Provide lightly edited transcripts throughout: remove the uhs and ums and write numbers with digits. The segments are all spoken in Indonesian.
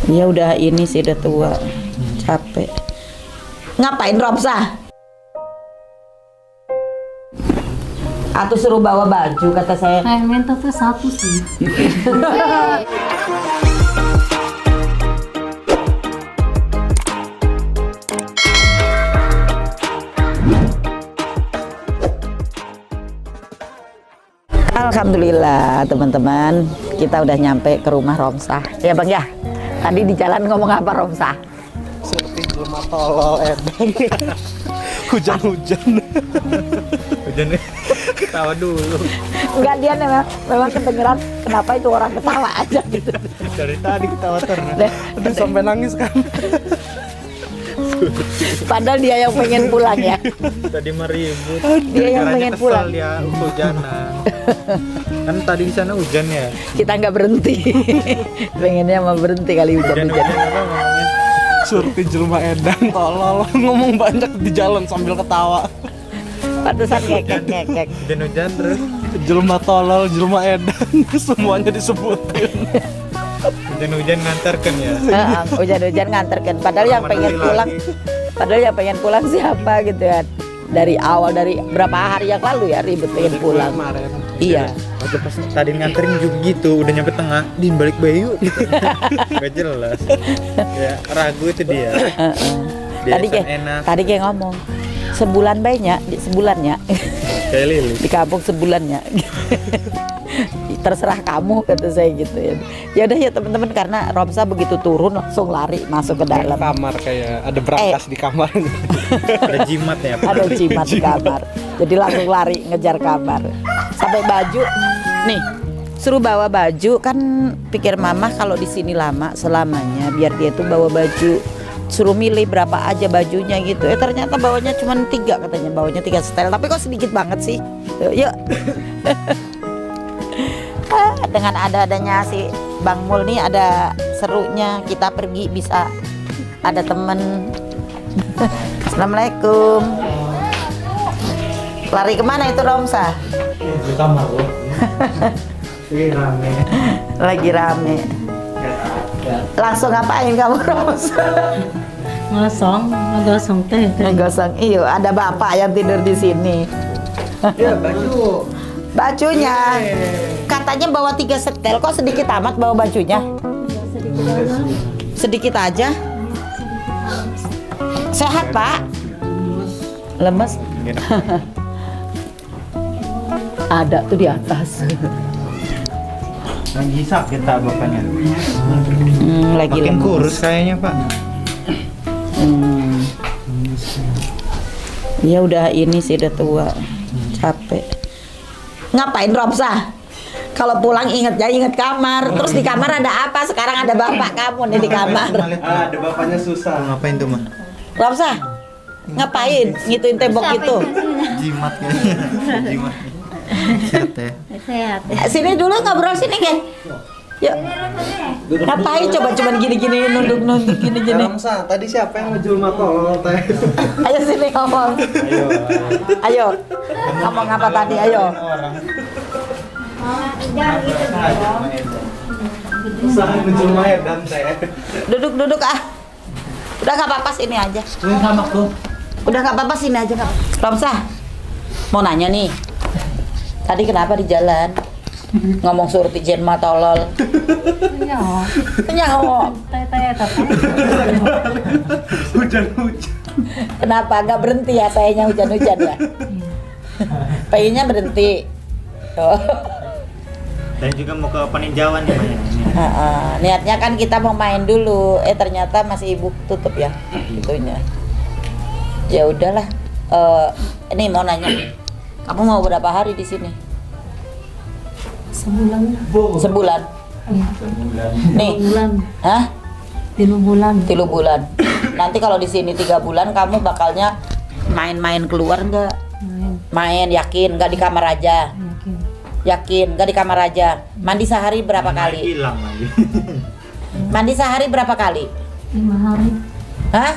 Ya udah ini sih udah tua, capek. Ngapain Romsa? Atau suruh bawa baju kata saya. Kayak mental tuh satu sih. Alhamdulillah teman-teman, kita udah nyampe ke rumah Romsa. Ya Bang ya, tadi di jalan ngomong apa Romsa? Seperti jelma tolol edeng. Hujan-hujan. Hujannya ketawa dulu. Enggak, dia memang kedengeran kenapa itu orang ketawa aja gitu. Dari tadi ketawa terus. Aduh sampai nangis kan. Padahal dia yang pengen pulang ya. Tadi mah ribut. Dia yang pengen pulang. Dia hujanan. Kan tadi di sana hujan ya. Kita nggak berhenti. Pengennya mau berhenti kali hujan-hujan. Apa ngomongnya? Surti jelma edang tolol ngomong banyak di jalan sambil ketawa. Pantesan ngekek. Hujan-hujan terus jelma tolol, jelma edang semuanya disebutin. Hujan-hujan nganterkan ya. Hujan-hujan nganterkan. Padahal yang pengen pulang, siapa gitu ya. Dari awal, dari berapa hari yang lalu ya ribet pengen pulang. Kemarin. Iya. Waktu pas tadi nganterin juga gitu, udah nyampe tengah, di balik bayu gitu. Gak jelas. Ya, ragu itu dia. Tadi kayak ngomong sebulan banyak, sebulannya. Kayak Lili. Di kampung sebulannya. Terserah kamu kata saya gitu ya. Ya udah ya teman-teman, karena Romsa begitu turun langsung lari masuk ke dalam Kamar kayak ada brankas di kamar. Ada jimat ya. Ada jimat di kamar. Jadi langsung lari ngejar kamar. Sampai baju nih suruh bawa baju, kan pikir mama kalau di sini lama selamanya biar dia tuh bawa baju, suruh milih berapa aja bajunya gitu. Ternyata bawanya cuma 3 katanya, bawanya 3 setel. Tapi kok sedikit banget sih. Yuk. Dengan adanya si Bang Mul nih ada serunya, kita pergi bisa ada temen. Assalamualaikum. Lari kemana itu Romsa? Di kamar loh. Lagi rame. Langsung ngapain kamu Romsa? Ngegosong teh. Ngegosong. Iyo, ada bapak yang tidur di sini. Ya, baju. Bajunya katanya bawa 3 setel, kok sedikit amat bawa bajunya? Sedikit aja. Sehat Pak? Lemes? Ada tuh di atas. Lagi sakit tak bapaknya? Lagi Makin lemes. kurus kayaknya Pak. Ya udah ini sih udah tua, capek. Ngapain Romsa? Kalau pulang inget kamar. Terus di kamar ada apa? Sekarang ada bapak kamu nih di kamar. Ada bapaknya susah. Ngapain tuh mah? Romsa, ngapain ngituin tembok itu? Jimat kayaknya. Jimat. Sehat ya. Sehat. Sini dulu ngobrol sini Gen. Yuk. Ngapain coba cuman gini-gini nunduk-nunduk gini-gini. Ramsa, tadi siapa yang ngejulma tolol teh? Ayo sini ngomong. Ayo. Ngomong apa tadi? Ayo. Usaha ngejulma edang teh. Duduk ah. Udah nggak apa-apa sini aja. Udah nggak apa-apa sini aja Kak. Romsa, mau nanya nih. Tadi kenapa di jalan ngomong surti jelma tolol? Nyawa. Teh tapi. Hujan-hujan. Kenapa nggak berhenti ya? Sayangnya hujan-hujan ya. Pengennya berhenti. Oh. Dan juga mau ke peninjauan nih Maya. Niatnya kan kita mau main dulu. Ternyata masih ibu tutup ya. Itunya. Ya udahlah. Ini mau nanya. Kamu mau berapa hari di sini? Sebulan. Nih. Bulan. Hah? 3 bulan. 3 bulan. Nanti kalau di sini 3 bulan kamu bakalnya main-main keluar nggak? Main yakin? Nggak di kamar aja? Yakin? Nggak di kamar aja? Mandi sehari berapa kali? Hilang lagi. Mandi sehari berapa kali? 5 hari. Hah?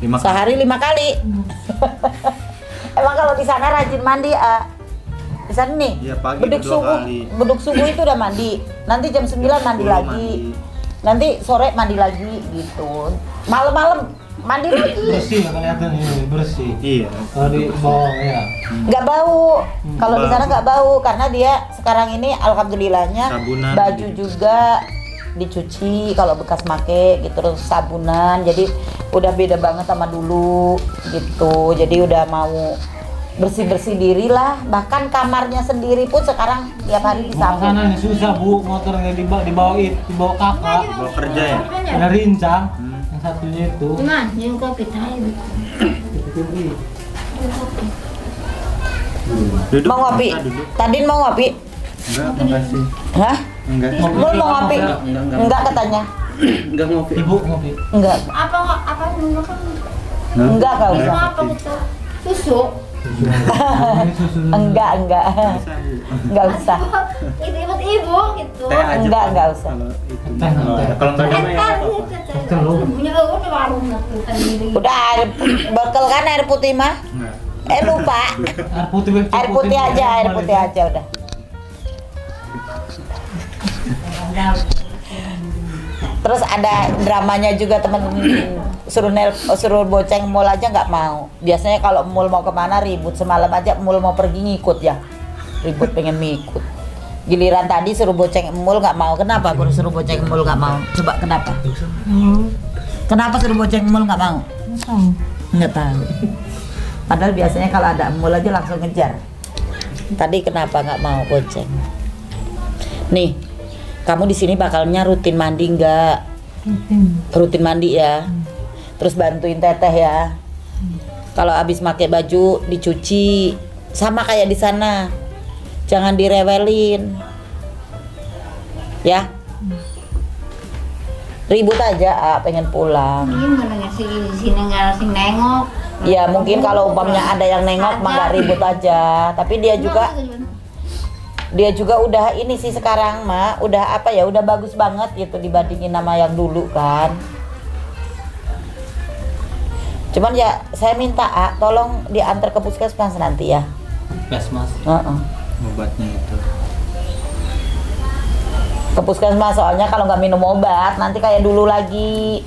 5. Sehari 5 kali? Emang kalau di sana rajin mandi di sana nih? Iya, pagi beduk 2 subuh, kali. beduk subuh itu udah mandi. Nanti jam 9 mandi Belum lagi. nanti sore mandi lagi gitu. Malam-malam mandi lagi. Bersih ya kelihatan ini, bersih. Iya. Kalau di bawah ya. Nggak bau. Kalau di sana nggak bau karena dia sekarang ini alhamdulillahnya Sabunan baju gitu. juga dicuci kalau bekas make gitu, terus sabunan. Jadi udah beda banget sama dulu gitu. Jadi udah mau bersih-bersih diri lah. Bahkan kamarnya sendiri pun sekarang tiap hari Mau disapu. sana nih susah bu, motornya dibawa kakak. Bawa kerja ya. Ada rincang. Yang satunya itu. Gimana? Yang kopi tahu. Duduk. Mau ngopi? Masa duduk. Tadin mau ngopi? Enggak, makasih. Hah? Enggak. Mul mau ngopi? Enggak katanya. Enggak ngopi. Ibu ngopi. Enggak. Apa dulu kan? Enggak kau usah. Apa gitu? Susu. Ini susu. Enggak. Enggak usah. Ibu gitu. Teh aja. Enggak usah. Kalau itu. Teh, teh. Kalau enggak ada mah ya enggak apa-apa. Telur. Punya udah warung sendiri. Udah air bekel kan air putih mah? Enggak. Lupa. Air putih. Air putih aja udah. Terus ada dramanya juga temen suruh boceng mall aja nggak mau. Biasanya kalau mall mau kemana ribut, semalam aja mall mau pergi ngikut ya, ribut pengen ngikut. Giliran tadi suruh boceng mall nggak mau. Kenapa? Guru suruh boceng mall nggak mau. Coba kenapa? Kenapa suruh boceng mall nggak mau? Nggak tahu. Padahal biasanya kalau ada mall aja langsung ngejar. Tadi kenapa nggak mau boceng? Nih, kamu di sini bakalnya rutin mandi nggak? Rutin mandi ya. Terus bantuin teteh ya. Kalau habis pakai baju dicuci, sama kayak di sana. Jangan direwelin. Ya. Ribut aja, pengen pulang. Gimana sih di sini nggak sing nengok? Ya mungkin kalau umpamanya ada yang nengok mah nggak ribut aja. Tapi dia juga udah ini sih sekarang mah udah apa ya, udah bagus banget gitu dibandingin sama yang dulu kan. Cuman ya saya minta tolong diantar ke puskesmas nanti ya. Puskesmas. Obatnya itu. Ke puskesmas soalnya kalau nggak minum obat nanti kayak dulu lagi.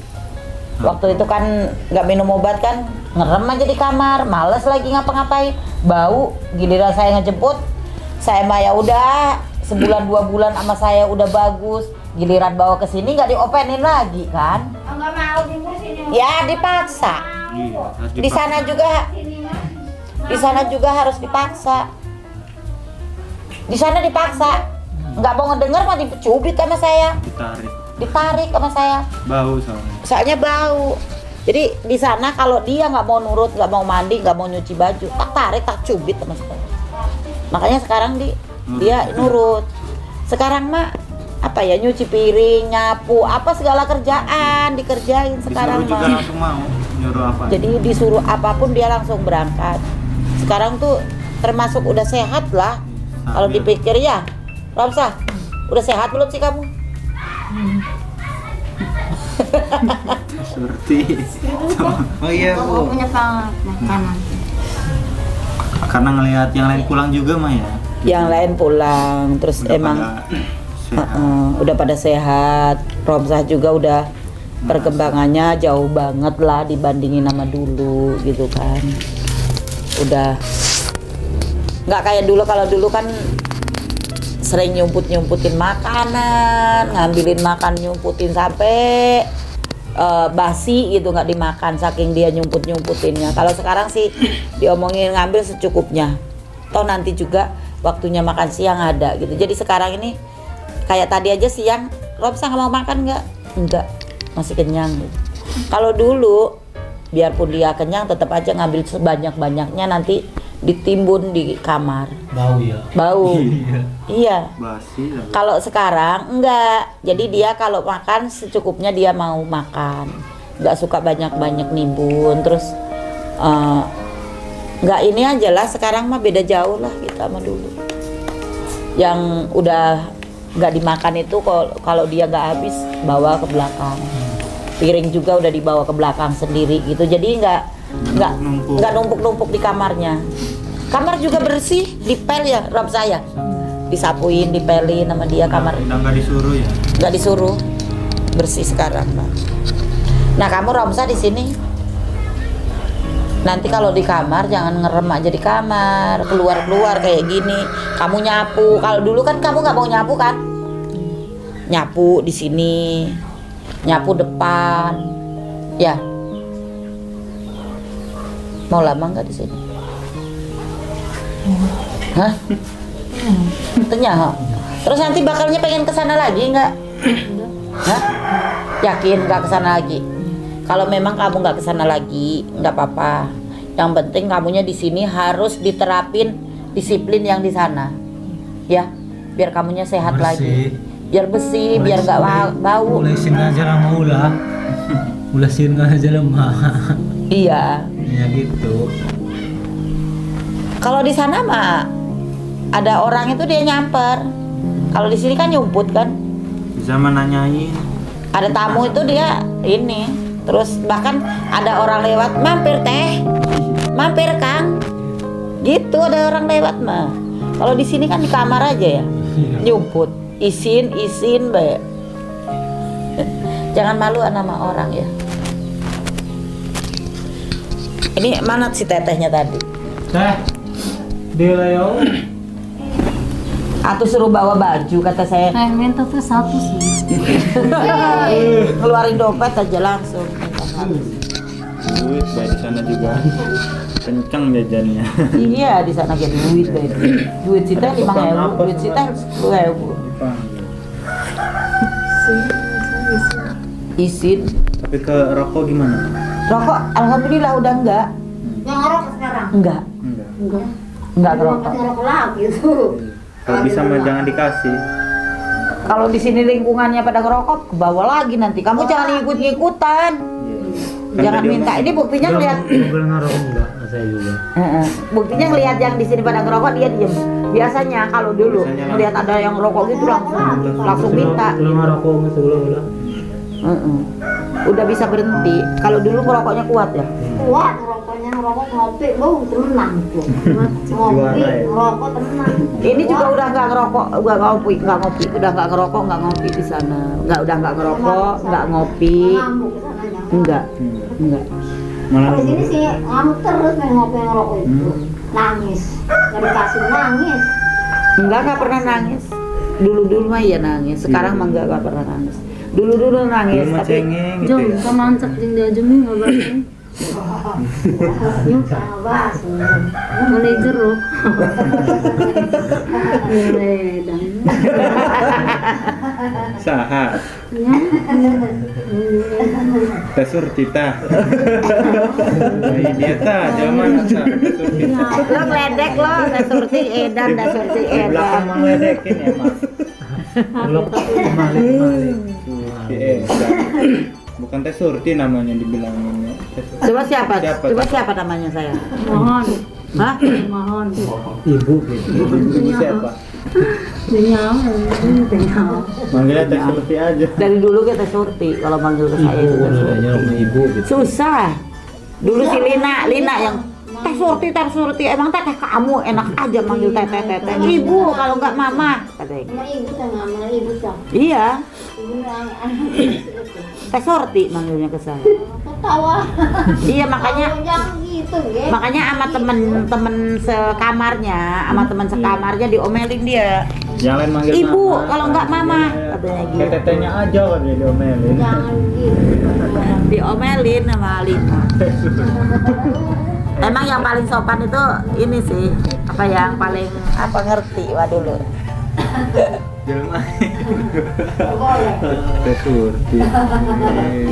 Waktu itu kan nggak minum obat kan ngerem aja di kamar, males lagi ngapa-ngapain, bau. Giliran saya ngejemput, saya mah ya udah sebulan 2 bulan sama saya udah bagus. Giliran bawa ke sini nggak diopenin lagi kan? Enggak mau dimusin. Ya dipaksa. Iya, harus Di sana juga harus dipaksa. Di sana dipaksa. Nggak mau ngedenger mah dicubit sama saya. Ditarik sama saya. Bau soalnya. Soalnya bau. Jadi di sana kalau dia nggak mau nurut, nggak mau mandi, nggak mau nyuci baju, tak tarik, tak cubit sama saya. Makanya sekarang dia nurut. Sekarang mah apa ya, nyuci piring, nyapu, apa segala kerjaan dikerjain sekarang Disuruh juga mah. langsung mau nyuruh apa. Jadi disuruh apapun dia langsung berangkat. Sekarang tuh termasuk udah sehat lah. Kalau dipikir ya, Ramsah, udah sehat belum sih kamu? Seperti. Oh iya Bu. Punya makanan. Karena ngelihat yang lain pulang juga mah ya. Yang lain pulang, terus Udah emang pada sehat. udah pada sehat. Romsah juga udah perkembangannya jauh banget lah dibandingin sama dulu gitu kan. Udah nggak kayak dulu. Kalau dulu kan sering nyumputin makanan, ngambilin makan, nyumputin sampai basi gitu, nggak dimakan saking dia nyumputinnya. Kalau sekarang sih diomongin ngambil secukupnya, toh nanti juga waktunya makan siang ada gitu. Jadi sekarang ini kayak tadi aja siang, Romsah nggak mau makan nggak, masih kenyang gitu. Kalau dulu biarpun dia kenyang tetap aja ngambil sebanyak-banyaknya, nanti ditimbun di kamar. Bau ya. Bau. Iya. Basi. Kalau sekarang enggak. Jadi dia kalau makan secukupnya dia mau makan. Enggak suka banyak-banyak nimbun. Terus enggak ini aja lah, sekarang mah beda jauh lah kita sama dulu. Yang udah enggak dimakan itu kalau dia enggak habis bawa ke belakang. Piring juga udah dibawa ke belakang sendiri gitu. Jadi enggak numpuk-numpuk di kamarnya. Kamar juga bersih, dipel ya Rob saya. Disapuin, dipelin sama dia kamar. Udah nggak disuruh ya. Nggak disuruh. bersih sekarang, Mbak. Nah, kamu Romsa di sini. Nanti kalau di kamar jangan ngerem aja di kamar, keluar kayak gini. Kamu nyapu. Kalau dulu kan kamu nggak mau nyapu kan? Nyapu di sini, nyapu depan, ya. Mau lama nggak di sini? Hah? Tanya. Terus nanti bakalnya pengen kesana lagi nggak? Hah? Yakin nggak kesana lagi? Kalau memang kamu nggak kesana lagi, nggak apa-apa. Yang penting kamunya di sini harus diterapin disiplin yang di sana, ya. Biar kamunya sehat lagi, biar bersih, biar nggak bau. Ulesin aja lama ulesin aja lemah. Iya. Ya gitu. Kalau di sana mah ada orang itu dia nyamper. Kalau di sini kan nyumput kan. Bisa menanyain. Ada tamu itu dia ini. Terus bahkan ada orang lewat, mampir teh, mampir Kang. Gitu ada orang lewat mah. Kalau di sini kan di kamar aja ya, nyumput, isin, Mbak. Jangan malu sama orang ya. Ini mana si tetehnya tadi? Teh, dia Leo. Atau suruh bawa baju kata saya. Minta tuh satu sih. Keluarin dompet aja langsung. Duit baik di sana juga. Kenceng jajannya. Iya di sana kayak duit baik. Duit kita 5.000, duit kita 10.000. Isin. Tapi ke rokok gimana? Rokok alhamdulillah udah enggak. Yang ngerokok sekarang? Enggak. Enggak ngerokok. Masih ngerokok lagi tuh. Kalau bisa mah jangan dikasih. Kalau di sini lingkungannya pada ngerokok, ke bawah lagi nanti. Kamu jangan ikut-ikutan. Jangan minta. Ini buktinya ngeliat. Boleh ngerokok enggak? Saya juga. Buktinya ngeliat yang di sini pada ngerokok dia diem. Biasanya kalau dulu Biasanya ngeliat ada yang ngerokok gitu langsung minta. Belum ngerokok gitu belum. Udah bisa berhenti. Kalau dulu ngerokoknya kuat ya. Kuat ngerokoknya, ngerokok ngopi, bau tenang tuh. Ngopi, ngerokok tenang. Ini juga udah nggak ngerokok, nggak ngopi, udah nggak ngerokok, nggak ngopi di sana. Udah nggak ngerokok, nggak ngopi, Ngamuk kesananya. enggak. Kalau di sini sih ngamuk terus main ngopi ngerokok itu. Nangis, nggak dikasih nangis. Nggak pernah nangis. Dulu mah iya nangis. Sekarang mah nggak pernah nangis. Dulu nangis, Belum tapi cengeng gitu Jom, ya. sama ancak jeung diajemi ngabarin. Yuk sama bahas. Mulai jeruk. Mulai Saha. Teh Surti tah. Nah, dia tah, zaman tah. Teh Surti. lo ngeledek lo, dah surti edan. Belakang mah ngeledekin ya, Mas. Belum malik. Surti edan. Bukan Teh Surti namanya dibilanginnya. Teh Surti. Coba siapa? Siapa? Coba siapa namanya saya? mohon, Hah? mohon. Ibu gitu. Ibu siapa? Denyam, denyam. Manggilnya Teh Surti aja. Dari dulu kita surti kalau manggil ke saya Ibu juga surti. namanya rumah ibu gitu. Susah. Dulu si Lina yang Teh Surti, emang teteh kamu enak aja manggil teteh. Ibu kalau nggak mama katanya. Sama ibu tuh ngambil ibu tuh. Iya, Ibu yang Teh Surti manggilnya ke saya. ketawa. Iya makanya Jangan gitu, ya. makanya sama temen sekamarnya diomelin dia. Yang lain manggil Ibu, mama. kalau nggak mama, Iya. katanya gitu. Kayak tetenya aja kan dia diomelin. Jangan gitu. Diomelin sama Lina. Emang yang paling sopan itu ini sih, yang paling ngerti dulu. Jelma. Teh Surti.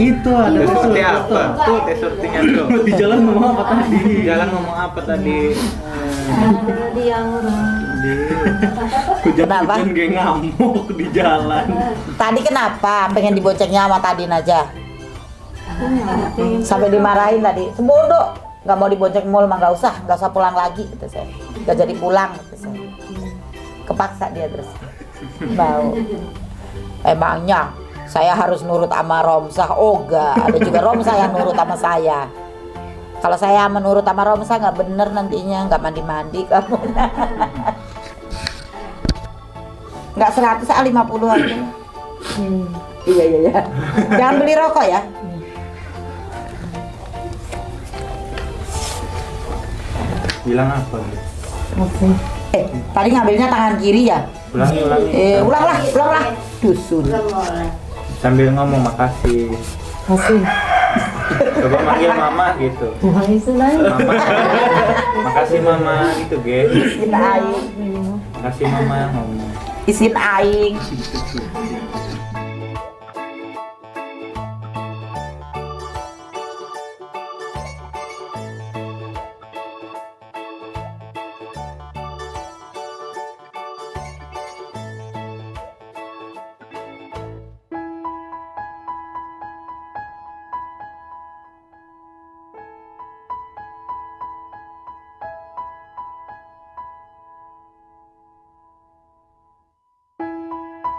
Itu ada Teh Surti sesuatu. apa? Tuh Teh Surtinya tuh. Di jalan ngomong apa tadi? Di jalan ngomong apa tadi? Dia orang. Kenapa? Hujan kayak ngamuk di jalan. Tadi kenapa pengen diboncengnya sama Tadin aja? Sampai dimarahin tadi. Sebodoh, nggak mau dibonceng mall mah nggak usah pulang lagi gitu saya. Nggak jadi pulang gitu saya. Kepaksa dia terus. Mau. Emangnya saya harus nurut sama Romsah? Oh enggak, ada juga Romsah yang nurut sama saya. Kalau saya menurut sama Romsah nggak bener nantinya, nggak mandi kamu. Nggak 100, 50 aja. Iya. Jangan beli rokok ya. Bilang apa? Tadi ngambilnya tangan kiri ya? Ulangi. Ulanglah. Dusun. Belum boleh. Sambil ngomong makasih. Kasih. Coba manggil mama gitu. Nah, itu lah. Mama. Makasih mama gitu, Ge. Isin aing. Makasih mama ngomong. Isin aing.